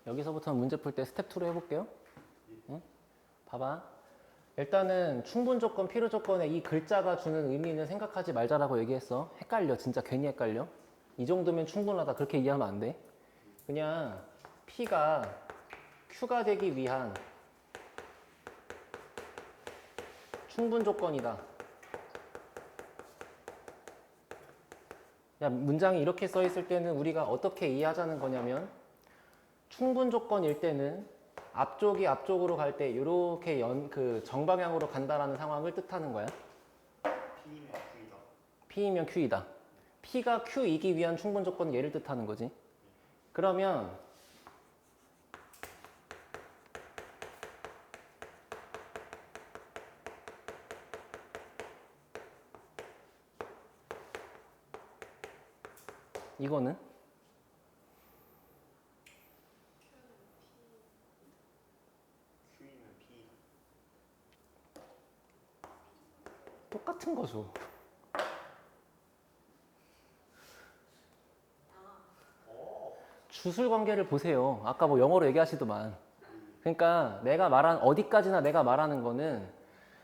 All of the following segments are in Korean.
여기서부터는 문제 풀 때 스텝 2로 해볼게요. 응? 봐봐. 일단은 충분 조건, 필요 조건에 이 글자가 주는 의미는 생각하지 말자라고 얘기했어. 헷갈려. 진짜 괜히 헷갈려. 이 정도면 충분하다. 그렇게 이해하면 안 돼. 그냥 P가 Q가 되기 위한 충분 조건이다. 야, 문장이 이렇게 써 있을 때는 우리가 어떻게 이해하자는 거냐면 충분 조건일 때는 앞쪽이 앞쪽으로 갈 때 이렇게 그 정방향으로 간다라는 상황을 뜻하는 거야. P이면 Q이다. P이면 Q이다. P가 Q이기 위한 충분 조건 얘를 뜻하는 거지. 그러면 이거는 Q이면 P. 똑같은 거죠. 주술 관계를 보세요. 아까 뭐 영어로 얘기하시더만. 그러니까 내가 말한 어디까지나 내가 말하는 거는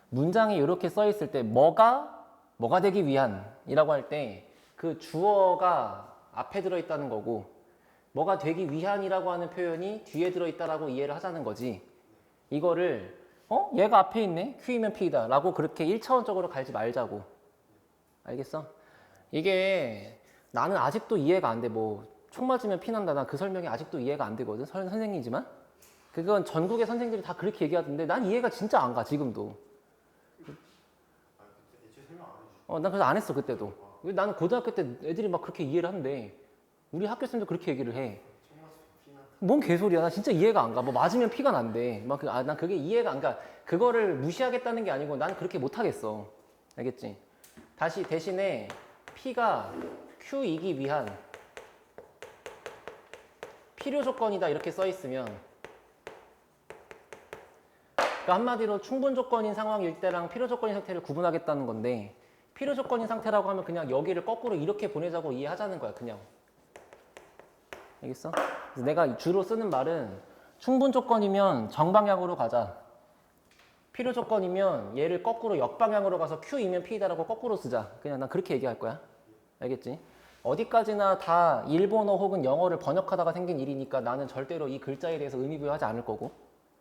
문장이 이렇게 써 있을 때 뭐가 되기 위한이라고 할 때 그 주어가 앞에 들어 있다는 거고 뭐가 되기 위한이라고 하는 표현이 뒤에 들어 있다라고 이해를 하자는 거지. 이거를 얘가 앞에 있네. Q이면 P다 라고 그렇게 1차원적으로 갈지 말자고. 알겠어? 이게 나는 아직도 이해가 안 돼. 뭐 총 맞으면 피난다. 난 그 설명이 아직도 이해가 안 되거든. 선생님이지만 그건 전국의 선생들이 다 그렇게 얘기하던데 난 이해가 진짜 안 가 지금도. 아, 그때 애초에 설명 안 해주죠. 난 그래서 안 했어 그때도. 나는 고등학교 때 애들이 막 그렇게 이해를 한대. 우리 학교 쌤도 그렇게 얘기를 해. 총 맞으면 P난다. 뭔 개소리야. 나 진짜 이해가 안 가. 뭐 맞으면 피가 난대. 난 그게 이해가 안 가. 그거를 무시하겠다는 게 아니고 난 그렇게 못 하겠어. 알겠지? 다시 대신에 P가 Q이기 위한 필요 조건이다 이렇게 써 있으면 그러니까 한마디로 충분 조건인 상황일 때랑 필요 조건인 상태를 구분하겠다는 건데 필요 조건인 상태라고 하면 그냥 여기를 거꾸로 이렇게 보내자고 이해하자는 거야. 그냥. 알겠어? 그래서 내가 주로 쓰는 말은 충분 조건이면 정방향으로 가자. 필요 조건이면 얘를 거꾸로 역방향으로 가서 Q이면 P다라고 거꾸로 쓰자. 그냥 난 그렇게 얘기할 거야. 알겠지? 어디까지나 다 일본어 혹은 영어를 번역하다가 생긴 일이니까 나는 절대로 이 글자에 대해서 의미 부여하지 않을 거고.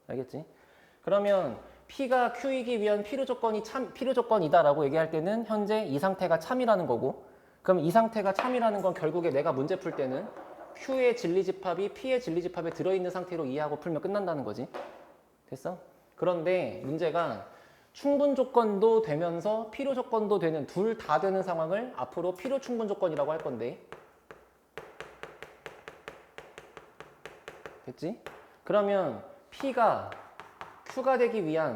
알겠지? 그러면 P가 Q이기 위한 필요 조건이다라고 얘기할 때는 현재 이 상태가 참이라는 거고. 그럼 이 상태가 참이라는 건 결국에 내가 문제 풀 때는 Q의 진리집합이 P의 진리집합에 들어있는 상태로 이해하고 풀면 끝난다는 거지. 됐어? 그런데 문제가 충분 조건도 되면서 필요 조건도 되는 둘 다 되는 상황을 앞으로 필요 충분 조건이라고 할 건데. 됐지? 그러면 P가 Q가 되기 위한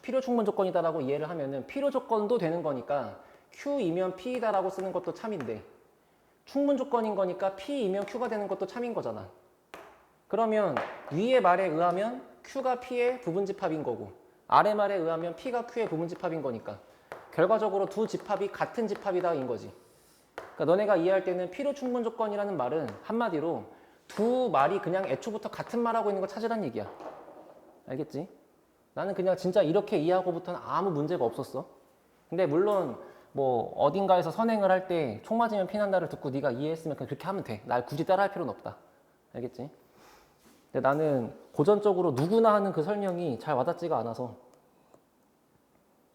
필요 충분 조건이다라고 이해를 하면은 필요 조건도 되는 거니까 Q이면 P이다라고 쓰는 것도 참인데 충분 조건인 거니까 P이면 Q가 되는 것도 참인 거잖아. 그러면 위의 말에 의하면 Q가 P의 부분집합인 거고 아래 말에 의하면 P가 Q의 부분집합인 거니까 결과적으로 두 집합이 같은 집합이다인 거지. 그러니까 너네가 이해할 때는 필요 충분 조건이라는 말은 한마디로 두 말이 그냥 애초부터 같은 말하고 있는 거 찾으란 얘기야. 알겠지? 나는 그냥 진짜 이렇게 이해하고부터는 아무 문제가 없었어. 근데 물론 뭐 어딘가에서 선행을 할 때 총 맞으면 피난다를 듣고 네가 이해했으면 그냥 그렇게 하면 돼. 날 굳이 따라 할 필요는 없다. 알겠지? 근데 나는 고전적으로 누구나 하는 그 설명이 잘 와닿지가 않아서.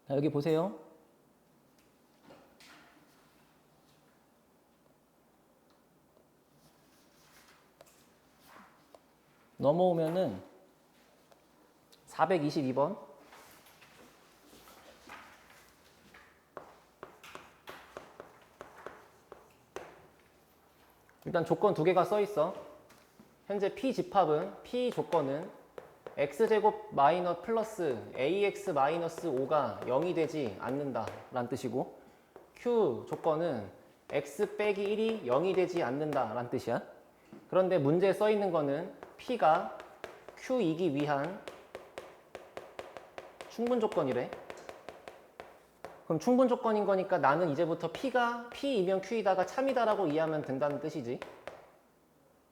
자, 여기 보세요. 넘어오면은 422번. 일단 조건 두 개가 써 있어. 현재 P 집합은 P 조건은 x제곱 마이너 플러스 ax 마이너스 5가 0이 되지 않는다 라는 뜻이고 Q 조건은 x 빼기 1이 0이 되지 않는다 라는 뜻이야. 그런데 문제에 써 있는 거는 P가 Q이기 위한 충분 조건이래. 그럼 충분 조건인 거니까 나는 이제부터 P가 P이면 Q이다가 참이다라고 이해하면 된다는 뜻이지.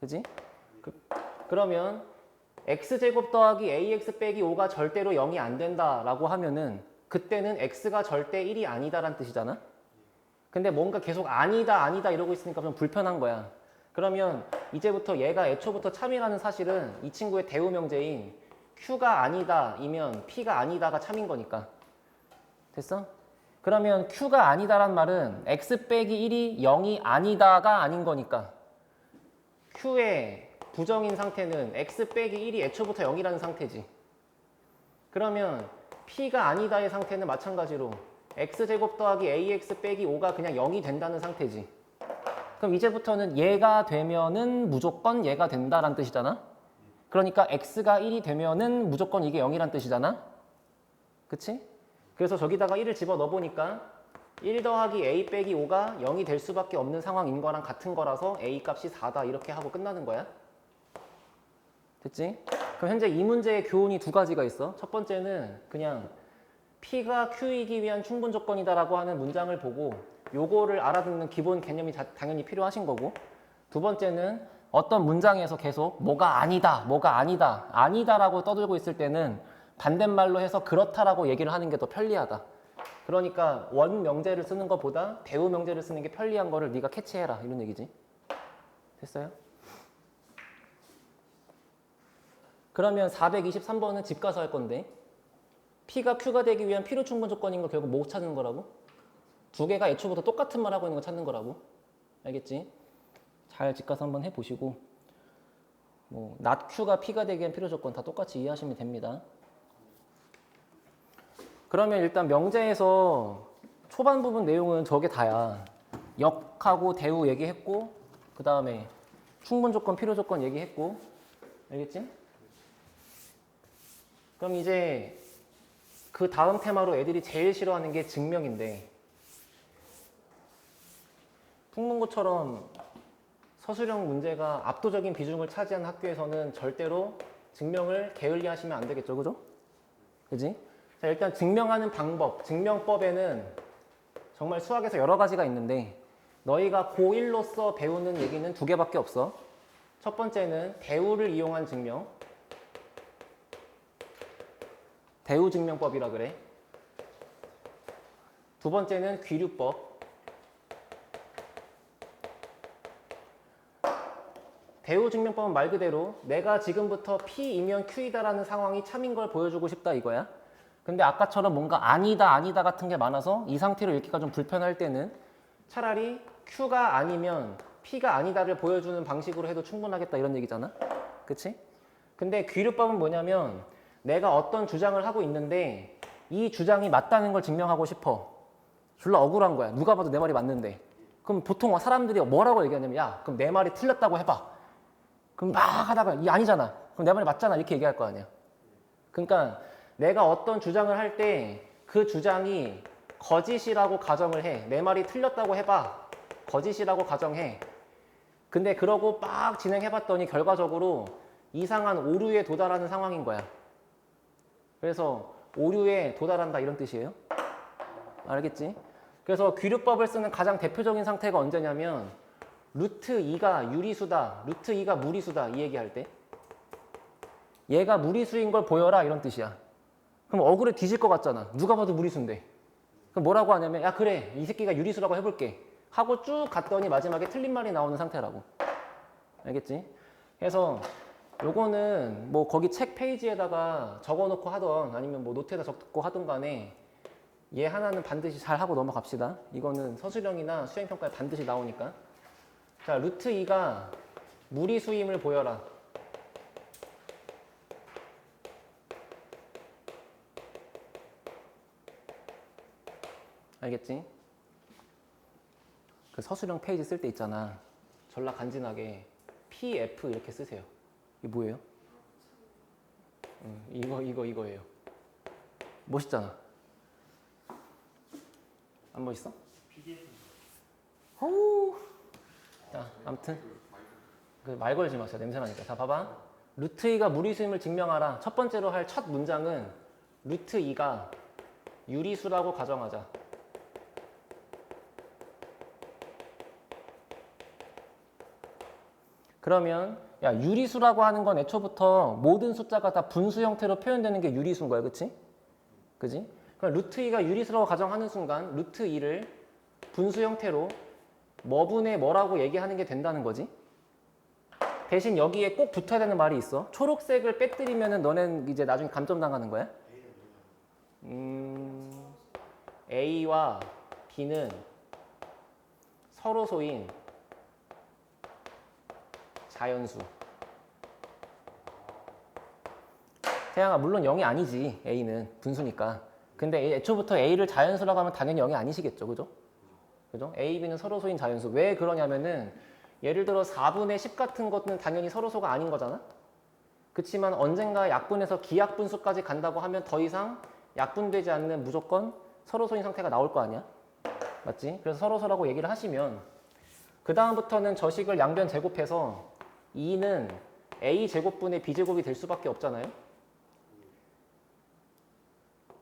그지? 그러면 x제곱 더하기 ax 빼기 5가 절대로 0이 안 된다라고 하면은 그때는 x가 절대 1이 아니다라는 뜻이잖아. 근데 뭔가 계속 아니다 아니다 이러고 있으니까 좀 불편한 거야. 그러면 이제부터 얘가 애초부터 참이라는 사실은 이 친구의 대우 명제인 q가 아니다 이면 p가 아니다가 참인 거니까. 됐어? 그러면 q가 아니다란 말은 x 빼기 1이 0이 아니다가 아닌 거니까 q의 부정인 상태는 x 빼기 1이 애초부터 0이라는 상태지. 그러면 p가 아니다의 상태는 마찬가지로 x제곱 더하기 ax 빼기 5가 그냥 0이 된다는 상태지. 그럼 이제부터는 얘가 되면은 무조건 얘가 된다라는 뜻이잖아. 그러니까 x가 1이 되면은 무조건 이게 0이란 뜻이잖아. 그치? 그래서 저기다가 1을 집어넣어 보니까 1 더하기 a 빼기 5가 0이 될 수밖에 없는 상황인 거랑 같은 거라서 a 값이 4다 이렇게 하고 끝나는 거야. 됐지? 그럼 현재 이 문제의 교훈이 두 가지가 있어. 첫 번째는 그냥 P가 Q이기 위한 충분 조건이다라고 하는 문장을 보고 요거를 알아듣는 기본 개념이 당연히 필요하신 거고, 두 번째는 어떤 문장에서 계속 뭐가 아니다, 뭐가 아니다, 아니다라고 떠들고 있을 때는 반대말로 해서 그렇다라고 얘기를 하는 게 더 편리하다. 그러니까 원 명제를 쓰는 것보다 대우 명제를 쓰는 게 편리한 거를 네가 캐치해라 이런 얘기지. 됐어요? 그러면 423번은 집 가서 할 건데 P가 Q가 되기 위한 필요 충분 조건인 거 결국 뭐 찾는 거라고? 두 개가 애초부터 똑같은 말 하고 있는 거 찾는 거라고. 알겠지? 잘 집 가서 한번 해보시고 뭐 not Q가 P가 되기 위한 필요 조건 다 똑같이 이해하시면 됩니다. 그러면 일단 명제에서 초반 부분 내용은 저게 다야. 역하고 대우 얘기했고 그 다음에 충분 조건, 필요 조건 얘기했고 알겠지? 그럼 이제 그 다음 테마로 애들이 제일 싫어하는 게 증명인데 풍문고처럼 서술형 문제가 압도적인 비중을 차지한 학교에서는 절대로 증명을 게을리하시면 안 되겠죠, 그죠? 그지? 자, 일단 증명하는 방법, 증명법에는 정말 수학에서 여러 가지가 있는데 너희가 고1로서 배우는 얘기는 두 개밖에 없어. 첫 번째는 대우를 이용한 증명, 대우 증명법이라 그래. 두 번째는 귀류법. 대우 증명법은 말 그대로 내가 지금부터 P이면 Q이다라는 상황이 참인 걸 보여주고 싶다 이거야. 근데 아까처럼 뭔가 아니다 아니다 같은 게 많아서 이 상태로 읽기가 좀 불편할 때는 차라리 Q가 아니면 P가 아니다를 보여주는 방식으로 해도 충분하겠다 이런 얘기잖아. 그치? 근데 귀류법은 뭐냐면 내가 어떤 주장을 하고 있는데 이 주장이 맞다는 걸 증명하고 싶어. 졸라 억울한 거야. 누가 봐도 내 말이 맞는데. 그럼 보통 사람들이 뭐라고 얘기하냐면 야 그럼 내 말이 틀렸다고 해봐. 그럼 막 하다가 이 아니잖아. 그럼 내 말이 맞잖아 이렇게 얘기할 거 아니야. 그러니까 내가 어떤 주장을 할 때 그 주장이 거짓이라고 가정을 해. 내 말이 틀렸다고 해봐. 거짓이라고 가정해. 근데 그러고 막 진행해봤더니 결과적으로 이상한 오류에 도달하는 상황인 거야. 그래서 오류에 도달한다 이런 뜻이에요. 알겠지? 그래서 귀류법을 쓰는 가장 대표적인 상태가 언제냐면 루트 2가 유리수다, 루트 2가 무리수다 이 얘기할 때 얘가 무리수인 걸 보여라 이런 뜻이야. 그럼 억울해 뒤질 것 같잖아. 누가 봐도 무리수인데. 그럼 뭐라고 하냐면 야 그래 이 새끼가 유리수라고 해볼게 하고 쭉 갔더니 마지막에 틀린 말이 나오는 상태라고. 알겠지? 그래서 요거는 뭐 거기 책 페이지에다가 적어놓고 하던 아니면 뭐 노트에다 적고 하던 간에 얘 하나는 반드시 잘 하고 넘어갑시다. 이거는 서술형이나 수행평가에 반드시 나오니까. 자, 루트 2가 무리수임을 보여라. 알겠지? 그 서술형 페이지 쓸 때 있잖아. 전라 간지나게 PF 이렇게 쓰세요. 이게 뭐예요? 이거예요. 멋있잖아. 안 멋있어? 어우. 자, 아무튼 말 걸지 마세요. 냄새 나니까. 자, 봐봐. 루트 2가 무리수임을 증명하라. 첫 번째로 할 첫 문장은 루트 2가 유리수라고 가정하자. 그러면 야, 유리수라고 하는 건 애초부터 모든 숫자가 다 분수 형태로 표현되는 게 유리수인 거야, 그치? 그지? 그럼 루트 2가 유리수라고 가정하는 순간 루트 2를 분수 형태로 뭐분의 뭐라고 얘기하는 게 된다는 거지. 대신 여기에 꼭 붙어야 되는 말이 있어. 초록색을 빼뜨리면은 너넨 이제 나중에 감점 당하는 거야. A와 B는 서로 소인 자연수. 태양아, 물론 0이 아니지. A는 분수니까. 근데 애초부터 A를 자연수라고 하면 당연히 0이 아니시겠죠. 그죠? 그죠? A, B는 서로 소인 자연수. 왜 그러냐면은 예를 들어 4분의 10 같은 것은 당연히 서로소가 아닌 거잖아. 그렇지만 언젠가 약분해서 기약분수까지 간다고 하면 더 이상 약분되지 않는 무조건 서로소인 상태가 나올 거 아니야. 맞지? 그래서 서로소라고 얘기를 하시면 그 다음부터는 저식을 양변 제곱해서 2는 A 제곱분의 B 제곱이 될 수밖에 없잖아요.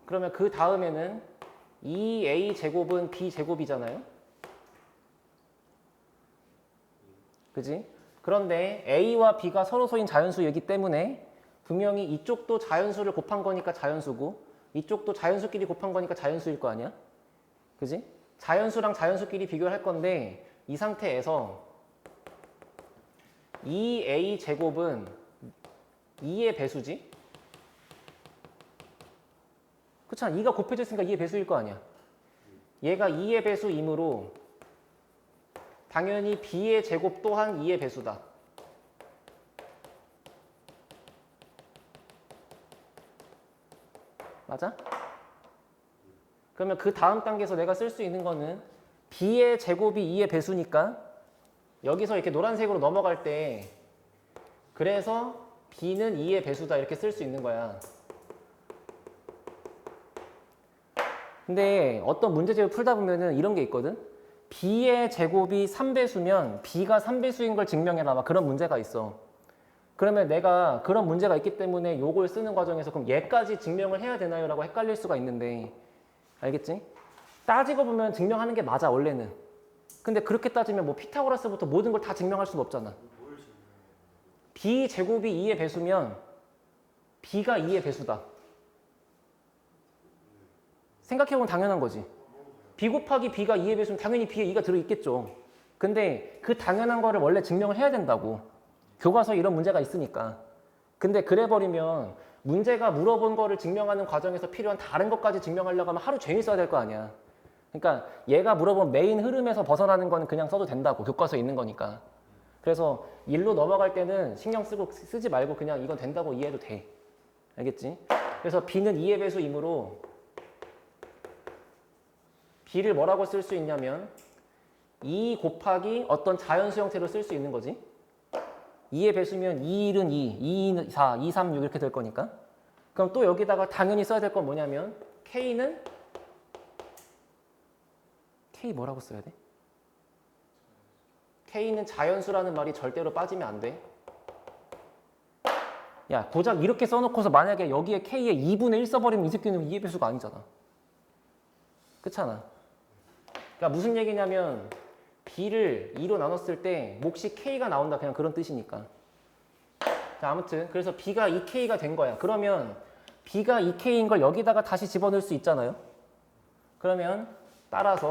그러면 그 다음에는 2A 제곱은 B 제곱이잖아요. 그지? 그런데 A와 B가 서로소인 자연수이기 때문에 분명히 이쪽도 자연수를 곱한 거니까 자연수고 이쪽도 자연수끼리 곱한 거니까 자연수일 거 아니야? 그지? 자연수랑 자연수끼리 비교를 할 건데 이 상태에서 2A 제곱은 2의 배수지? 그렇잖아. 2가 곱해졌으니까 2의 배수일 거 아니야. 얘가 2의 배수이므로 당연히 B의 제곱 또한 2의 배수다. 맞아? 그러면 그 다음 단계에서 내가 쓸 수 있는 거는 B의 제곱이 2의 배수니까 여기서 이렇게 노란색으로 넘어갈 때 그래서 B는 2의 배수다 이렇게 쓸 수 있는 거야. 근데 어떤 문제집을 풀다 보면은 이런 게 있거든. B의 제곱이 3배수면 B가 3배수인 걸 증명해라. 막 그런 문제가 있어. 그러면 내가 그런 문제가 있기 때문에 요걸 쓰는 과정에서 그럼 얘까지 증명을 해야 되나요? 라고 헷갈릴 수가 있는데 알겠지? 따지고 보면 증명하는 게 맞아 원래는. 근데 그렇게 따지면 뭐 피타고라스부터 모든 걸 다 증명할 수는 없잖아. B 제곱이 2의 배수면 B가 2의 배수다. 생각해보면 당연한 거지. B 곱하기 B가 2의 배수면 당연히 B에 2가 들어있겠죠. 근데 그 당연한 거를 원래 증명을 해야 된다고. 교과서에 이런 문제가 있으니까. 근데 그래버리면 문제가 물어본 거를 증명하는 과정에서 필요한 다른 것까지 증명하려고 하면 하루 종일 써야 될 거 아니야. 그러니까 얘가 물어본 메인 흐름에서 벗어나는 거는 그냥 써도 된다고. 교과서에 있는 거니까. 그래서 일로 넘어갈 때는 신경 쓰지 말고 그냥 이건 된다고 이해해도 돼. 알겠지? 그래서 B는 2의 배수이므로 B를 뭐라고 쓸 수 있냐면 2 곱하기 어떤 자연수 형태로 쓸 수 있는 거지. 2의 배수면 2, 1은 2, 2, 4, 2, 3, 6 이렇게 될 거니까. 그럼 또 여기다가 당연히 써야 될 건 뭐냐면 K는 K 뭐라고 써야 돼? K는 자연수라는 말이 절대로 빠지면 안 돼. 야, 고작 이렇게 써놓고서 만약에 여기에 K에 2분의 1 써버리면 이 새끼는 2의 배수가 아니잖아. 그렇잖아. 그러니까 무슨 얘기냐면 B를 2로 나눴을 때 몫이 K가 나온다. 그냥 그런 뜻이니까. 자, 아무튼 그래서 B가 2K가 된 거야. 그러면 B가 2K인 걸 여기다가 다시 집어넣을 수 있잖아요. 그러면 따라서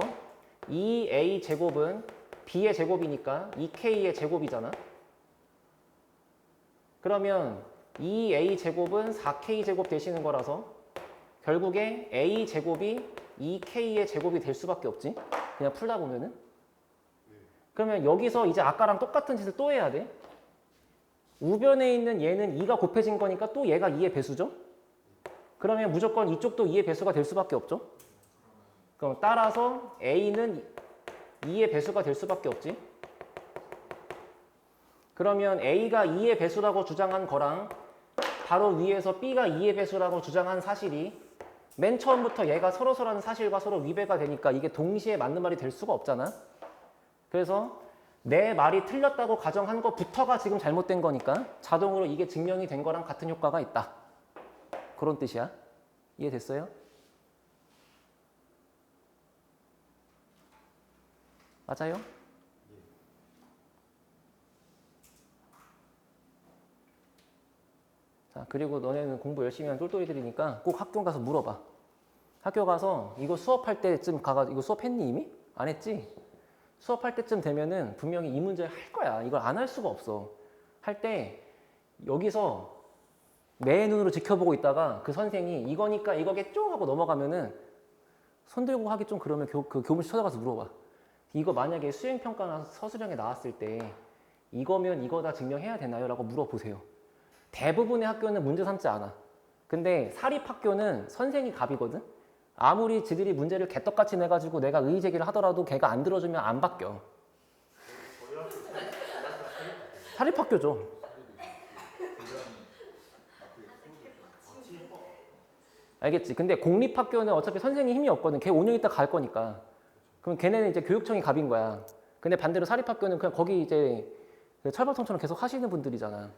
2A 제곱은 B의 제곱이니까 2K의 제곱이잖아. 그러면 2A 제곱은 4K 제곱 되시는 거라서 결국에 A 제곱이 2K의 제곱이 될 수밖에 없지. 그냥 풀다 보면은. 그러면 여기서 이제 아까랑 똑같은 짓을 또 해야 돼. 우변에 있는 얘는 2가 곱해진 거니까 또 얘가 2의 배수죠. 그러면 무조건 이쪽도 2의 배수가 될 수밖에 없죠. 그럼 따라서 A는 2의 배수가 될 수밖에 없지. 그러면 A가 2의 배수라고 주장한 거랑 바로 위에서 B가 2의 배수라고 주장한 사실이 맨 처음부터 얘가 서로서라는 사실과 서로 위배가 되니까 이게 동시에 맞는 말이 될 수가 없잖아. 그래서 내 말이 틀렸다고 가정한 것부터가 지금 잘못된 거니까 자동으로 이게 증명이 된 거랑 같은 효과가 있다. 그런 뜻이야. 이해됐어요? 맞아요? 자, 그리고 너네는 공부 열심히 하는 똘똘이들이니까 꼭 학교 가서 물어봐. 학교 가서 이거 수업할 때쯤 가가지고 이거 수업했니 이미? 안 했지? 수업할 때쯤 되면은 분명히 이 문제를 할 거야. 이걸 안 할 수가 없어. 할 때 여기서 내 눈으로 지켜보고 있다가 그 선생이 이거니까 이거겠죠? 하고 넘어가면은 손 들고 하기 좀 그러면 그 교무실 찾아가서 물어봐. 이거 만약에 수행평가나 서술형에 나왔을 때 이거면 이거다 증명해야 되나요? 라고 물어보세요. 대부분의 학교는 문제 삼지 않아. 근데 사립학교는 선생이 갑이거든? 아무리 지들이 문제를 개떡같이 내가지고 내가 의의 제기를 하더라도 걔가 안 들어주면 안 바뀌어. 사립학교죠. 알겠지? 근데 공립학교는 어차피 선생님 힘이 없거든. 걔 5년 있다 갈 거니까. 그럼 걔네는 이제 교육청이 갑인 거야. 근데 반대로 사립학교는 그냥 거기 이제 철밥통처럼 계속 하시는 분들이잖아.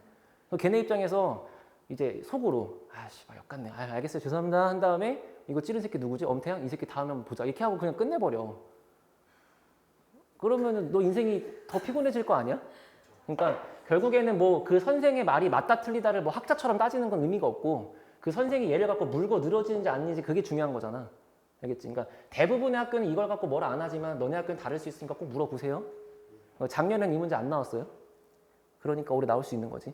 그럼 걔네 입장에서 이제 속으로 아씨, 역같네. 아, 알겠어요. 죄송합니다. 한 다음에 이거 찌른 새끼 누구지? 엄태양? 이 새끼 다음에 한번 보자. 이렇게 하고 그냥 끝내버려. 그러면은 너 인생이 더 피곤해질 거 아니야? 그러니까 결국에는 뭐 그 선생의 말이 맞다 틀리다를 뭐 학자처럼 따지는 건 의미가 없고 그 선생이 얘를 갖고 물고 늘어지는지 아닌지 그게 중요한 거잖아. 알겠지? 그러니까 대부분의 학교는 이걸 갖고 뭘 안 하지만 너네 학교는 다를 수 있으니까 꼭 물어보세요. 작년엔 이 문제 안 나왔어요. 그러니까 올해 나올 수 있는 거지.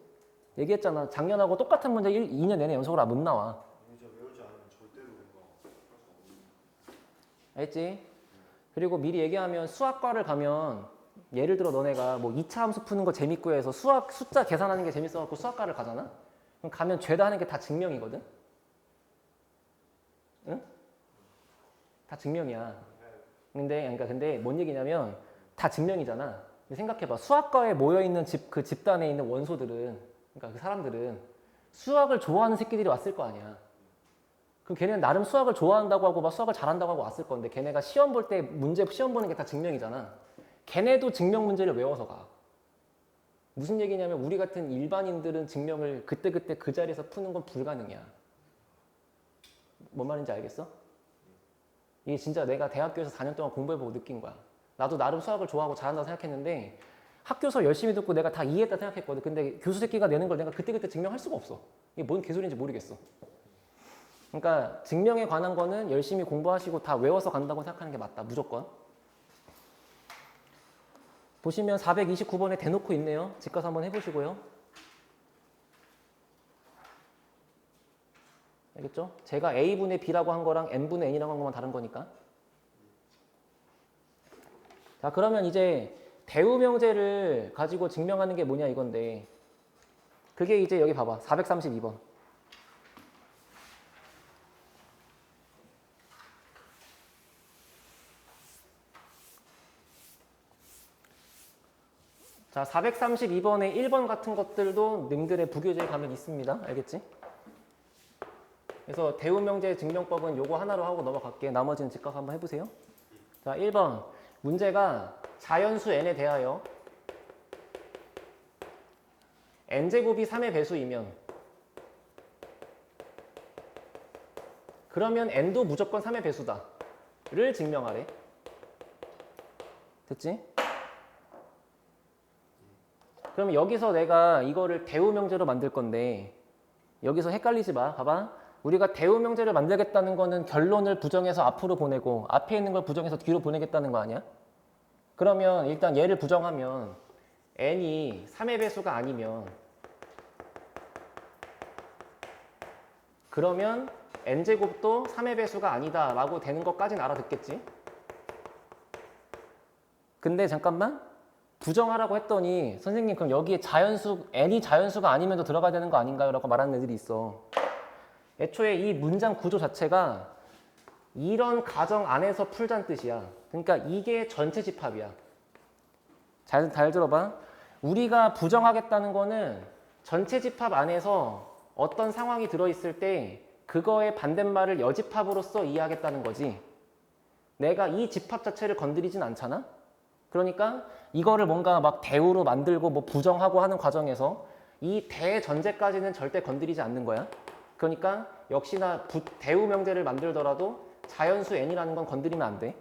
얘기했잖아. 작년하고 똑같은 문제 2년 내내 연속으로 못 나와. 진짜 외우지 않으면 절대로 뭔가 할 수 없는. 알겠지? 그리고 미리 얘기하면 수학과를 가면 예를 들어 너네가 뭐 2차 함수 푸는 거 재밌고 해서 수학 숫자 계산하는 게 재밌어갖고 수학과를 가잖아? 그럼 가면 죄다 하는 게 다 증명이거든? 응? 다 증명이야. 근데 뭔 얘기냐면 다 증명이잖아. 근데 생각해봐. 수학과에 모여있는 그 집단에 있는 원소들은, 그러니까 그 사람들은 수학을 좋아하는 새끼들이 왔을 거 아니야. 그럼 걔네는 나름 수학을 좋아한다고 하고 막 수학을 잘한다고 하고 왔을 건데 걔네가 시험 볼 때 시험 보는 게 다 증명이잖아. 걔네도 증명 문제를 외워서 가. 무슨 얘기냐면 우리 같은 일반인들은 증명을 그때그때 그 자리에서 푸는 건 불가능이야. 뭔 말인지 알겠어? 이게 진짜 내가 대학교에서 4년 동안 공부해보고 느낀 거야. 나도 나름 수학을 좋아하고 잘한다고 생각했는데 학교 수업 열심히 듣고 내가 다 이해했다 생각했거든. 근데 교수 새끼가 내는 걸 내가 그때그때 증명할 수가 없어. 이게 뭔 개소리인지 모르겠어. 그러니까 증명에 관한 거는 열심히 공부하시고 다 외워서 간다고 생각하는 게 맞다. 무조건. 보시면 429번에 대놓고 있네요. 집 가서 한번 해보시고요. 알겠죠? 제가 A분의 B라고 한 거랑 N분의 N이라고 한 것만 다른 거니까. 자, 그러면 이제 대우명제를 가지고 증명하는 게 뭐냐 이건데 그게 이제 여기 봐봐. 432번. 자, 432번에 1번 같은 것들도 님들의 부교재에 가면 있습니다. 알겠지? 그래서 대우명제 증명법은 요거 하나로 하고 넘어갈게. 나머지는 집 가서 한번 해보세요. 자, 1번. 문제가 자연수 n에 대하여 n제곱이 3의 배수이면 그러면 n도 무조건 3의 배수다 를 증명하래. 됐지? 그럼 여기서 내가 이거를 대우명제로 만들 건데 여기서 헷갈리지 마. 봐봐. 우리가 대우명제를 만들겠다는 거는 결론을 부정해서 앞으로 보내고 앞에 있는 걸 부정해서 뒤로 보내겠다는 거 아니야? 그러면 일단 얘를 부정하면 n이 3의 배수가 아니면 그러면 n제곱도 3의 배수가 아니다 라고 되는 것까지는 알아듣겠지? 근데 잠깐만 부정하라고 했더니 선생님 그럼 여기에 자연수 n이 자연수가 아니면 더 들어가야 되는 거 아닌가요? 라고 말하는 애들이 있어. 애초에 이 문장 구조 자체가 이런 가정 안에서 풀자는 뜻이야. 그러니까 이게 전체 집합이야. 잘 들어봐. 우리가 부정하겠다는 거는 전체 집합 안에서 어떤 상황이 들어있을 때 그거의 반대말을 여집합으로서 이해하겠다는 거지. 내가 이 집합 자체를 건드리진 않잖아? 그러니까 이거를 뭔가 막 대우로 만들고 뭐 부정하고 하는 과정에서 이 대전제까지는 절대 건드리지 않는 거야. 그러니까 역시나 대우명제를 만들더라도 자연수 n이라는 건 건드리면 안 돼.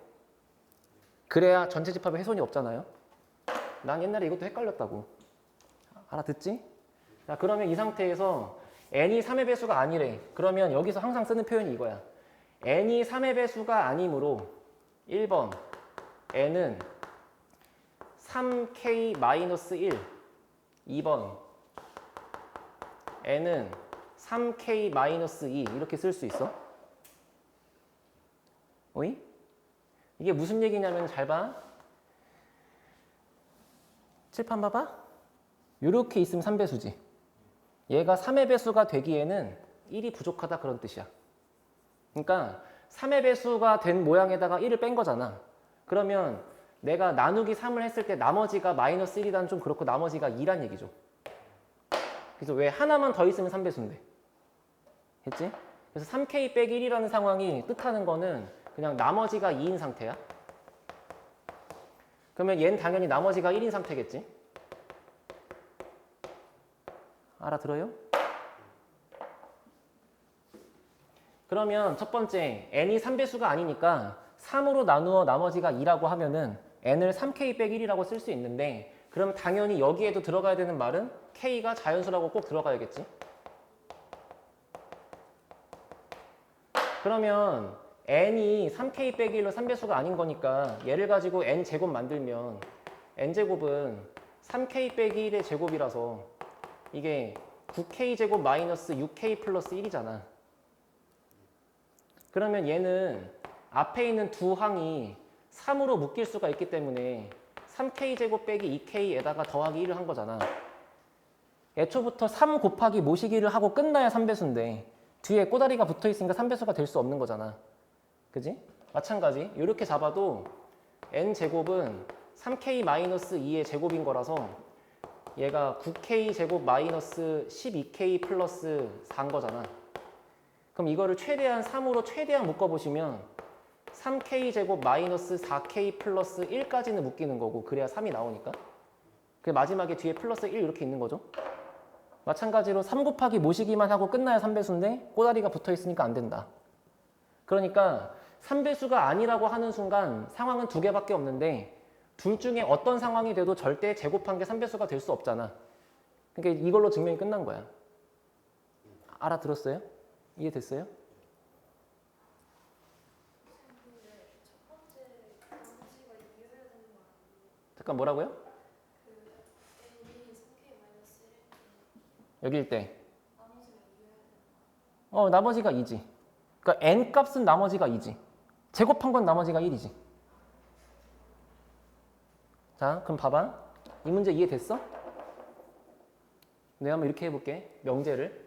그래야 전체 집합에 훼손이 없잖아요. 난 옛날에 이것도 헷갈렸다고. 알아듣지? 자, 그러면 이 상태에서 n이 3의 배수가 아니래. 그러면 여기서 항상 쓰는 표현이 이거야. n이 3의 배수가 아니므로 1번 n은 3k-1 2번 n은 3k-2 이렇게 쓸 수 있어. 어이? 이게 무슨 얘기냐면 잘 봐. 칠판 봐봐. 이렇게 있으면 3배수지. 얘가 3의 배수가 되기에는 1이 부족하다 그런 뜻이야. 그러니까 3의 배수가 된 모양에다가 1을 뺀 거잖아. 그러면 내가 나누기 3을 했을 때 나머지가 마이너스 1이라는 좀 그렇고 나머지가 2란 얘기죠. 그래서 왜 하나만 더 있으면 3배수인데. 했지? 그래서 3k 빼기 1이라는 상황이 뜻하는 거는 그냥 나머지가 2인 상태야. 그러면 얘는 당연히 나머지가 1인 상태겠지? 알아들어요? 그러면 첫 번째 n이 3배수가 아니니까 3으로 나누어 나머지가 2라고 하면은 n을 3k 빼기 1이라고 쓸 수 있는데 그럼 당연히 여기에도 들어가야 되는 말은 k가 자연수라고 꼭 들어가야겠지? 그러면 n이 3k 빼기 1로 3배수가 아닌 거니까 얘를 가지고 n제곱 만들면 n제곱은 3k 빼기 1의 제곱이라서 이게 9k제곱 마이너스 6k 플러스 1이잖아. 그러면 얘는 앞에 있는 두 항이 3으로 묶일 수가 있기 때문에 3k제곱 빼기 2k에다가 더하기 1을 한 거잖아. 애초부터 3 곱하기 모시기를 하고 끝나야 3배수인데 뒤에 꼬다리가 붙어 있으니까 3배수가 될 수 없는 거잖아. 그지? 마찬가지. 이렇게 잡아도 n제곱은 3k-2의 제곱인 거라서 얘가 9k제곱 마이너스 12k 플러스 4인 거잖아. 그럼 이거를 최대한 3으로 최대한 묶어보시면 3k제곱 마이너스 4k 플러스 1까지는 묶이는 거고 그래야 3이 나오니까. 그 마지막에 뒤에 플러스 1 이렇게 있는 거죠. 마찬가지로 3 곱하기 모시기만 하고 끝나야 3배수인데 꼬다리가 붙어 있으니까 안 된다. 그러니까 3배수가 아니라고 하는 순간 상황은 두 개밖에 없는데 둘 중에 어떤 상황이 돼도 절대 제곱한 게 3배수가 될 수 없잖아. 그러니까 이걸로 증명이 끝난 거야. 알아들었어요? 이해됐어요? 잠깐 뭐라고요? 여기일 때 나머지가 2지. 그러니까 n 값은 나머지가 2지. 제곱한 건 나머지가 1이지. 자, 그럼 봐봐. 이 문제 이해됐어? 내가 한번 이렇게 해볼게. 명제를.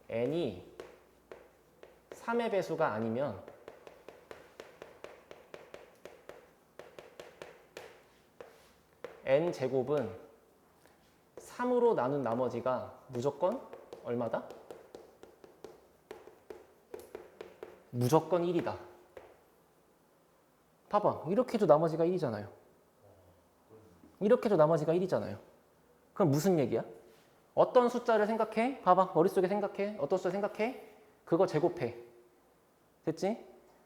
n이 3의 배수가 아니면 n제곱은 3으로 나눈 나머지가 무조건 얼마다? 무조건 1이다. 봐봐. 이렇게 해도 나머지가 1이잖아요. 이렇게 해도 나머지가 1이잖아요. 그럼 무슨 얘기야? 어떤 숫자를 생각해? 봐봐. 머릿속에 생각해. 어떤 숫자 생각해? 그거 제곱해. 됐지?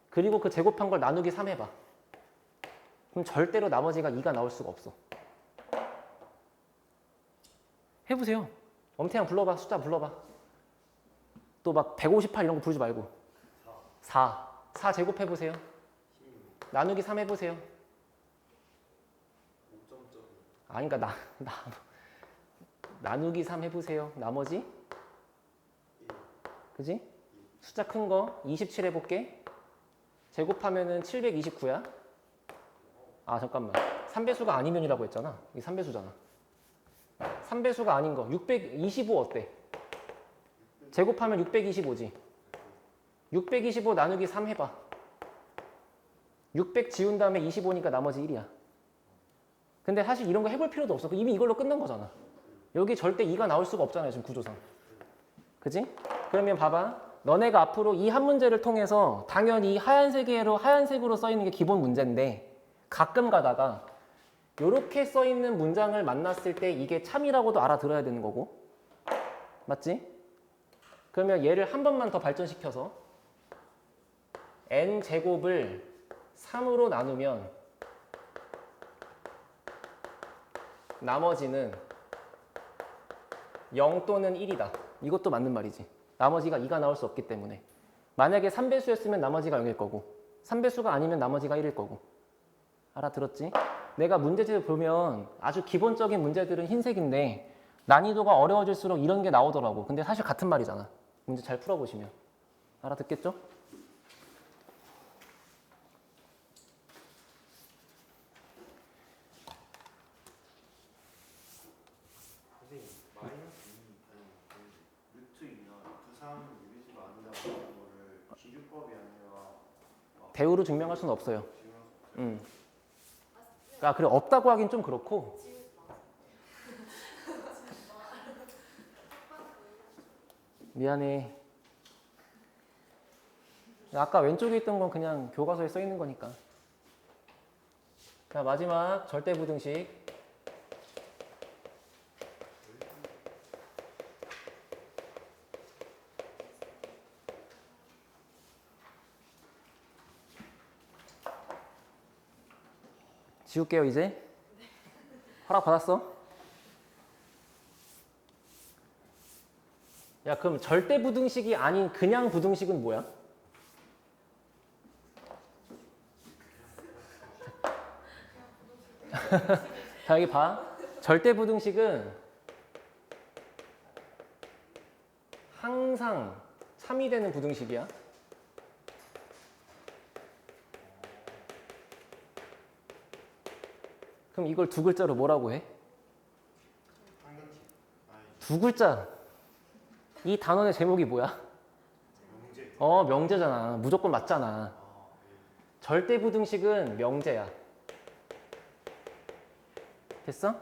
그리고 그 제곱한 걸 나누기 3 해봐. 그럼 절대로 나머지가 2가 나올 수가 없어. 해보세요. 엄태양 불러봐. 숫자 불러봐. 또 막 158 이런 거 부르지 말고. 4 제곱해보세요. 나누기 3 해보세요. 아니, 그러니까 나누기 3 해보세요. 나머지? 그지? 숫자 큰 거 27 해볼게. 제곱하면은 729야. 아, 잠깐만. 3배수가 아니면이라고 했잖아. 이게 3배수잖아. 3배수가 아닌 거. 625 어때? 제곱하면 625지. 625 나누기 3 해봐. 600 지운 다음에 25니까 나머지 1이야. 근데 사실 이런 거 해볼 필요도 없어. 이미 이걸로 끝난 거잖아. 여기 절대 2가 나올 수가 없잖아요. 지금 구조상. 그지? 그러면 봐봐. 너네가 앞으로 이 한 문제를 통해서 당연히 하얀색으로 써있는 게 기본 문제인데 가끔 가다가 이렇게 써있는 문장을 만났을 때 이게 참이라고도 알아들어야 되는 거고. 맞지? 그러면 얘를 한 번만 더 발전시켜서 n제곱을 3으로 나누면 나머지는 0 또는 1이다. 이것도 맞는 말이지. 나머지가 2가 나올 수 없기 때문에. 만약에 3배수였으면 나머지가 0일 거고 3배수가 아니면 나머지가 1일 거고. 알아들었지? 내가 문제집을 보면 아주 기본적인 문제들은 흰색인데 난이도가 어려워질수록 이런 게 나오더라고. 근데 사실 같은 말이잖아. 문제 잘 풀어보시면. 알아듣겠죠? 선생님 마이너스 2 아니 루트 2나 두3 유리수가 아니라고 하는 거를 기류법이 아니라 대우로 증명할 수는 없어요. 지금 아, 그래 없다고 하긴 좀 그렇고. 미안해. 아까 왼쪽에 있던 건 그냥 교과서에 써 있는 거니까. 자, 마지막 절대부등식. 지울게요, 이제. 허락 받았어? 야, 그럼 절대부등식이 아닌 그냥 부등식은 뭐야? 자, 여기 봐. 절대부등식은 항상 참이 되는 부등식이야. 그럼 이걸 두 글자로 뭐라고 해? 한경치 아니 두 글자. 이 단원의 제목이 뭐야? 명제 명제잖아. 무조건 맞잖아. 절대부등식은 명제야. 됐어?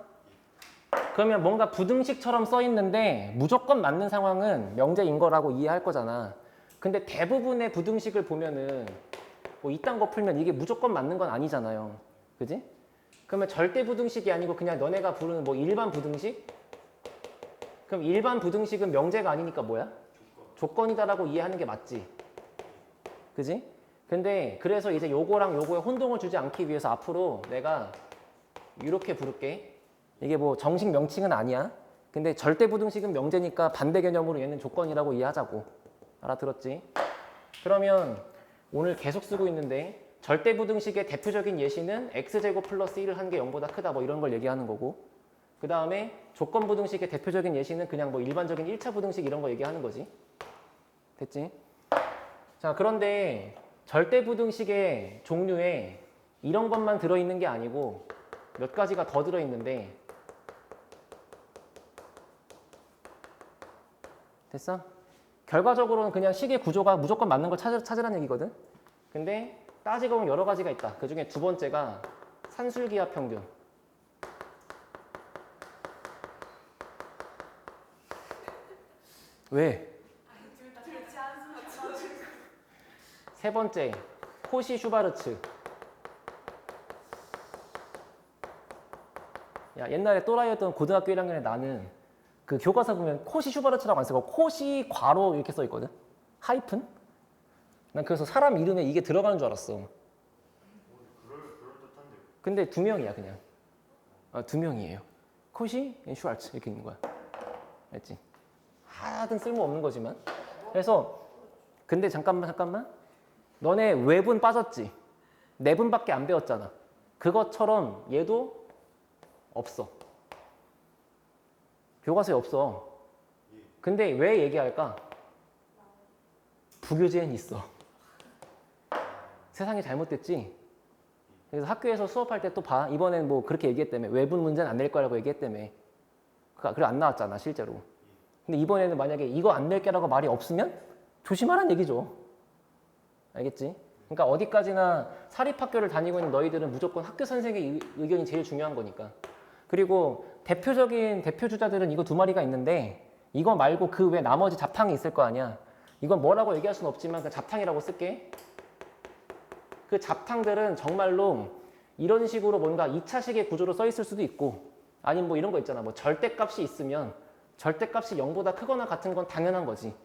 그러면 뭔가 부등식처럼 써 있는데 무조건 맞는 상황은 명제인 거라고 이해할 거잖아. 근데 대부분의 부등식을 보면은 뭐 이딴 거 풀면 이게 무조건 맞는 건 아니잖아요. 그지? 그러면 절대부등식이 아니고 그냥 너네가 부르는 뭐 일반 부등식? 그럼 일반 부등식은 명제가 아니니까 뭐야? 조건이다라고 이해하는 게 맞지. 그지? 근데 그래서 이제 요거랑 요거에 혼동을 주지 않기 위해서 앞으로 내가 이렇게 부를게. 이게 뭐 정식 명칭은 아니야. 근데 절대부등식은 명제니까 반대 개념으로 얘는 조건이라고 이해하자고. 알아들었지? 그러면 오늘 계속 쓰고 있는데 절대부등식의 대표적인 예시는 x제곱 플러스 1을 한 게 0보다 크다 뭐 이런 걸 얘기하는 거고, 그 다음에 조건부등식의 대표적인 예시는 그냥 뭐 일반적인 1차 부등식 이런 거 얘기하는 거지. 됐지? 자, 그런데 절대부등식의 종류에 이런 것만 들어있는 게 아니고 몇 가지가 더 들어있는데, 됐어? 결과적으로는 그냥 식의 구조가 무조건 맞는 걸 찾으라는 얘기거든. 근데 따지고 보면 여러 가지가 있다. 그 중에 두 번째가 산술기하 평균. 왜? 세 번째, 코시 슈바르츠. 야, 옛날에 또라이였던 고등학교 1학년에 나는 그 교과서 보면 코시 슈바르츠라고 안 쓰고 코시 괄호 이렇게 써 있거든. 하이픈? 난 그래서 사람 이름에 이게 들어가는 줄 알았어. 그럴듯한데 근데 두 명이야 그냥. 두 명이에요. 코시, 슈발츠 이렇게 있는 거야. 알지? 하여튼 쓸모없는 거지만. 그래서 근데 잠깐만. 너네 외분 빠졌지? 내분밖에 안 배웠잖아. 그것처럼 얘도 없어. 교과서에 없어. 근데 왜 얘기할까? 부교재엔 있어. 세상이 잘못됐지? 그래서 학교에서 수업할 때 또 봐. 이번엔 뭐 그렇게 얘기했다며. 외분 문제는 안 낼 거라고 얘기했다며. 그래 안 나왔잖아 실제로. 근데 이번에는 만약에 이거 안 낼 게라고 말이 없으면 조심하라는 얘기죠. 알겠지? 그러니까 어디까지나 사립학교를 다니고 있는 너희들은 무조건 학교 선생의 의견이 제일 중요한 거니까. 그리고 대표적인 대표주자들은 이거 두 마리가 있는데 이거 말고 그 외 나머지 잡탕이 있을 거 아니야. 이건 뭐라고 얘기할 수는 없지만 그 잡탕이라고 쓸게. 그 잡탕들은 정말로 이런 식으로 뭔가 2차식의 구조로 써 있을 수도 있고, 아니면 뭐 이런 거 있잖아. 뭐 절대값이 있으면 절대값이 0보다 크거나 같은 건 당연한 거지.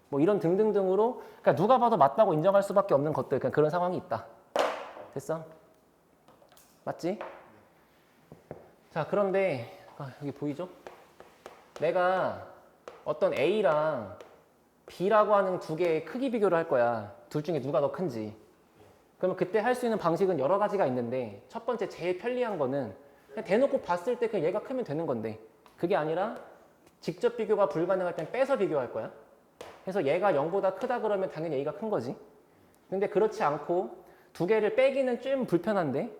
뭐 이런 등등등으로, 그러니까 누가 봐도 맞다고 인정할 수밖에 없는 것들, 그냥 그런 상황이 있다. 됐어? 맞지? 자, 그런데 여기 보이죠? 내가 어떤 A랑 B라고 하는 두 개의 크기 비교를 할 거야. 둘 중에 누가 더 큰지. 그러면 그때 할 수 있는 방식은 여러 가지가 있는데 첫 번째 제일 편리한 거는 그냥 대놓고 봤을 때 그냥 얘가 크면 되는 건데 그게 아니라 직접 비교가 불가능할 땐 빼서 비교할 거야. 그래서 얘가 0보다 크다 그러면 당연히 A가 큰 거지. 근데 그렇지 않고 두 개를 빼기는 좀 불편한데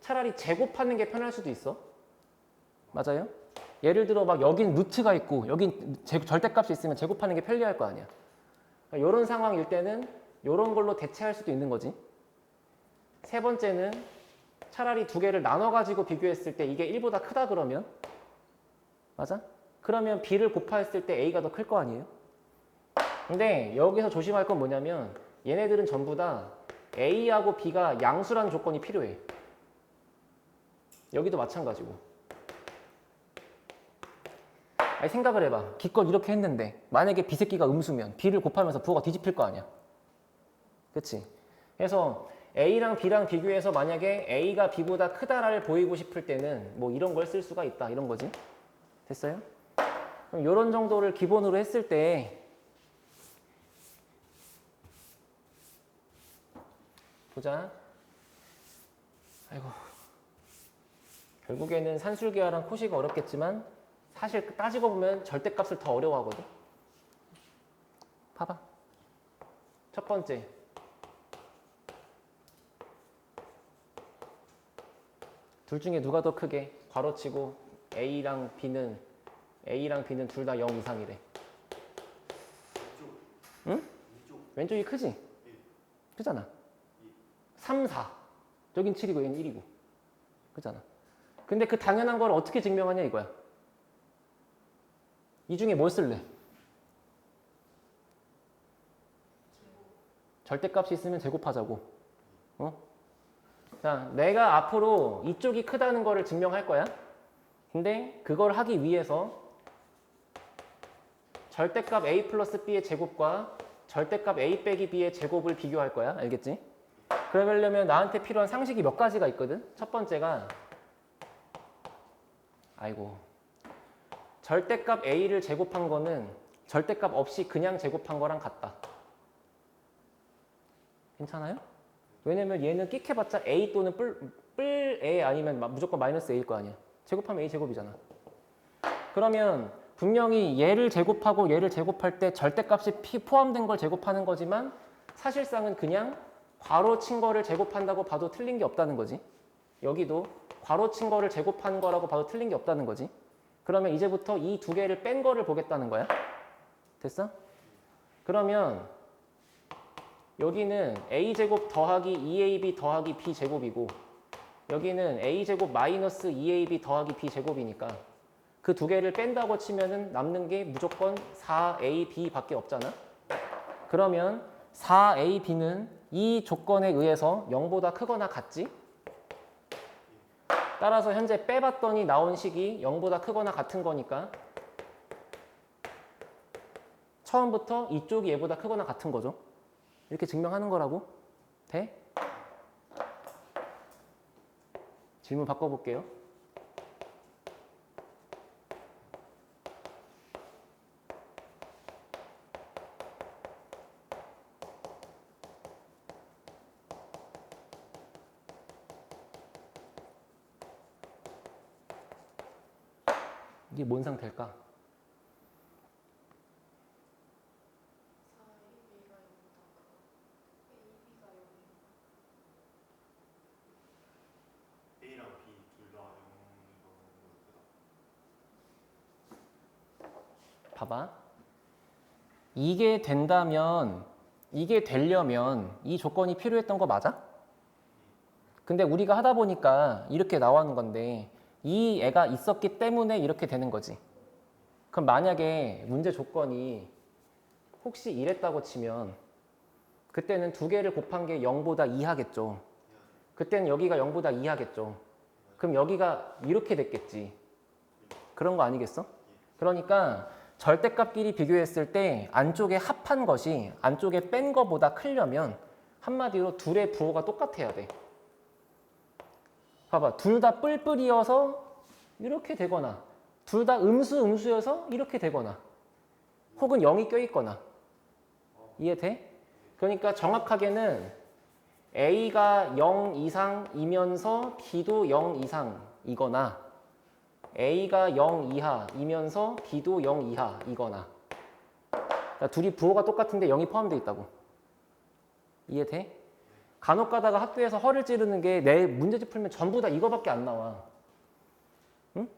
차라리 제곱하는 게 편할 수도 있어. 맞아요? 예를 들어 막 여긴 루트가 있고 여긴 절대값이 있으면 제곱하는 게 편리할 거 아니야. 그러니까 이런 상황일 때는 이런 걸로 대체할 수도 있는 거지. 세 번째는 차라리 두 개를 나눠가지고 비교했을 때 이게 1보다 크다 그러면 맞아? 그러면 B를 곱했을 때 A가 더 클 거 아니에요? 근데 여기서 조심할 건 뭐냐면 얘네들은 전부 다 A하고 B가 양수라는 조건이 필요해. 여기도 마찬가지고. 아니 생각을 해봐. 기껏 이렇게 했는데 만약에 B 새끼가 음수면 B를 곱하면서 부호가 뒤집힐 거 아니야. 그치? 그래서 A랑 B랑 비교해서 만약에 A가 B보다 크다를 보이고 싶을 때는 뭐 이런 걸 쓸 수가 있다. 이런 거지. 됐어요? 그럼 이런 정도를 기본으로 했을 때 보자. 아이고. 결국에는 산술계화랑 코시가 어렵겠지만 사실 따지고 보면 절대값을 더 어려워하거든. 봐봐. 첫 번째. 둘 중에 누가 더 크게 괄호치고 A랑 B는 둘 다 0 이상이래. 응? 왼쪽이 크지? 크잖아. 3, 4. 여긴 7이고 얘는 1이고. 그잖아. 근데 그 당연한 걸 어떻게 증명하냐 이거야. 이 중에 뭘 쓸래? 절대값이 있으면 제곱하자고. 어? 자, 내가 앞으로 이쪽이 크다는 거를 증명할 거야. 근데 그걸 하기 위해서 절대값 A 플러스 B의 제곱과 절대값 A 빼기 B의 제곱을 비교할 거야. 알겠지? 그러려면 나한테 필요한 상식이 몇 가지가 있거든. 첫 번째가 절대값 A를 제곱한 거는 절대값 없이 그냥 제곱한 거랑 같다. 괜찮아요? 왜냐면 얘는 끽해봤자 A 또는 뿔 A 아니면 무조건 마이너스 A일 거 아니야. 제곱하면 A 제곱이잖아. 그러면 분명히 얘를 제곱하고 얘를 제곱할 때 절대값이 포함된 걸 제곱하는 거지만 사실상은 그냥 괄호 친 거를 제곱한다고 봐도 틀린 게 없다는 거지. 여기도 괄호 친 거를 제곱한 거라고 봐도 틀린 게 없다는 거지. 그러면 이제부터 이 두 개를 뺀 거를 보겠다는 거야. 됐어? 그러면 여기는 a제곱 더하기 2ab 더하기 b제곱이고 여기는 a제곱 마이너스 2ab 더하기 b제곱이니까 그 두 개를 뺀다고 치면은 남는 게 무조건 4ab 밖에 없잖아. 그러면 4ab는 이 조건에 의해서 0보다 크거나 같지? 따라서 현재 빼봤더니 나온 식이 0보다 크거나 같은 거니까 처음부터 이쪽이 얘보다 크거나 같은 거죠. 이렇게 증명하는 거라고? 돼? 질문 바꿔볼게요. 이게 뭔 상태일까? A랑 B 둘 다 0이고 봐봐. 이게 된다면, 이게 되려면 이 조건이 필요했던 거 맞아? 근데 우리가 하다 보니까 이렇게 나오는 건데 이 애가 있었기 때문에 이렇게 되는 거지. 그럼 만약에 문제 조건이 혹시 이랬다고 치면 그때는 두 개를 곱한 게 0보다 2하겠죠. 그때는 여기가 0보다 2하겠죠. 그럼 여기가 이렇게 됐겠지. 그런 거 아니겠어? 그러니까 절대값끼리 비교했을 때 안쪽에 합한 것이 안쪽에 뺀 거보다 크려면 한마디로 둘의 부호가 똑같아야 돼. 봐봐. 둘 다 뿔뿔이어서 이렇게 되거나 둘 다 음수여서 이렇게 되거나 혹은 0이 껴있거나. 이해돼? 그러니까 정확하게는 A가 0 이상이면서 B도 0 이상이거나 A가 0 이하이면서 B도 0 이하이거나. 그러니까 둘이 부호가 똑같은데 0이 포함되어 있다고. 이해돼? 간혹 가다가 학교에서 허를 찌르는 게 내 문제집 풀면 전부 다 이거밖에 안 나와. 응?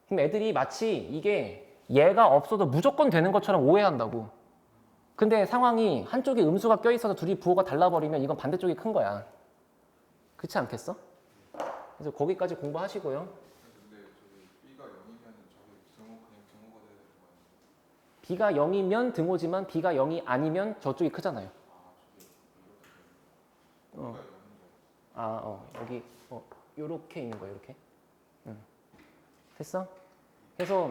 그럼 애들이 마치 이게 얘가 없어도 무조건 되는 것처럼 오해한다고. 근데 상황이 한쪽에 음수가 껴있어서 둘이 부호가 달라버리면 이건 반대쪽이 큰 거야. 그렇지 않겠어? 그래서 거기까지 공부하시고요. 근데 저기 B가 0이면 저기 그냥 등호가 돼야 되는 거 아니에요? B가 0이면 등호지만 B가 0이 아니면 저쪽이 크잖아요. 아, 저기 이렇게 되는 거. 어. B가 0인 줄 알았어. 여기 요렇게 있는 거야, 이렇게. 응. 됐어? 그래서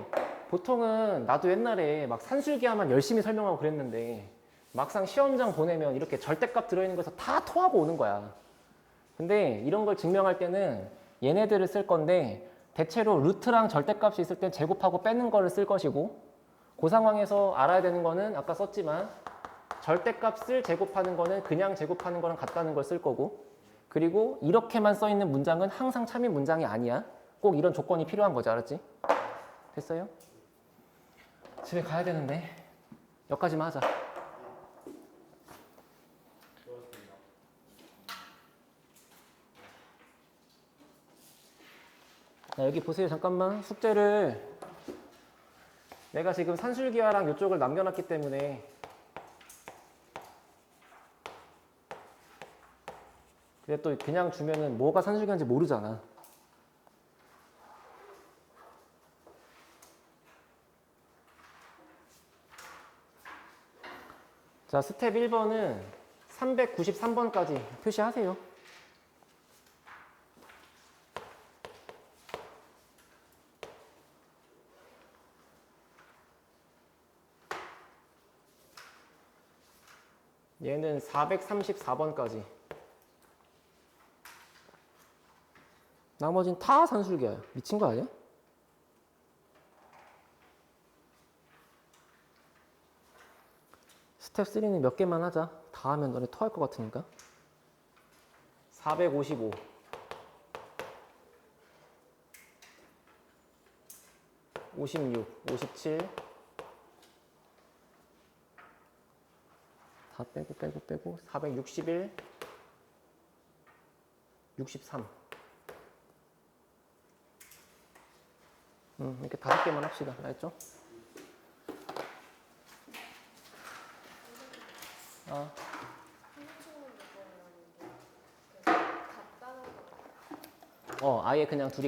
보통은 나도 옛날에 막 산술기하만 열심히 설명하고 그랬는데 막상 시험장 보내면 이렇게 절대값 들어있는 거에서 다 토하고 오는 거야. 근데 이런 걸 증명할 때는 얘네들을 쓸 건데 대체로 루트랑 절대값이 있을 땐 제곱하고 빼는 거를 쓸 것이고 그 상황에서 알아야 되는 거는 아까 썼지만 절대값을 제곱하는 거는 그냥 제곱하는 거랑 같다는 걸 쓸 거고 그리고 이렇게만 써 있는 문장은 항상 참인 문장이 아니야. 꼭 이런 조건이 필요한 거지, 알았지? 됐어요? 집에 가야 되는데 여기까지만 하자. 좋았습니다. 자, 여기 보세요. 잠깐만. 숙제를 내가 지금 산술기하랑 이쪽을 남겨놨기 때문에 근데 또 그냥 주면은 뭐가 산술기인지 모르잖아. 자, 스텝 1번은 393번까지 표시하세요. 얘는 434번까지. 나머진 다 산술기야. 미친 거 아니야? 스텝 3는 몇 개만 하자. 다 하면 너네 토할 것 같으니까. 455. 56, 57. 다 빼고 461, 63. 이렇게 5개만 합시다. 알았죠? 아. 아예 그냥 둘이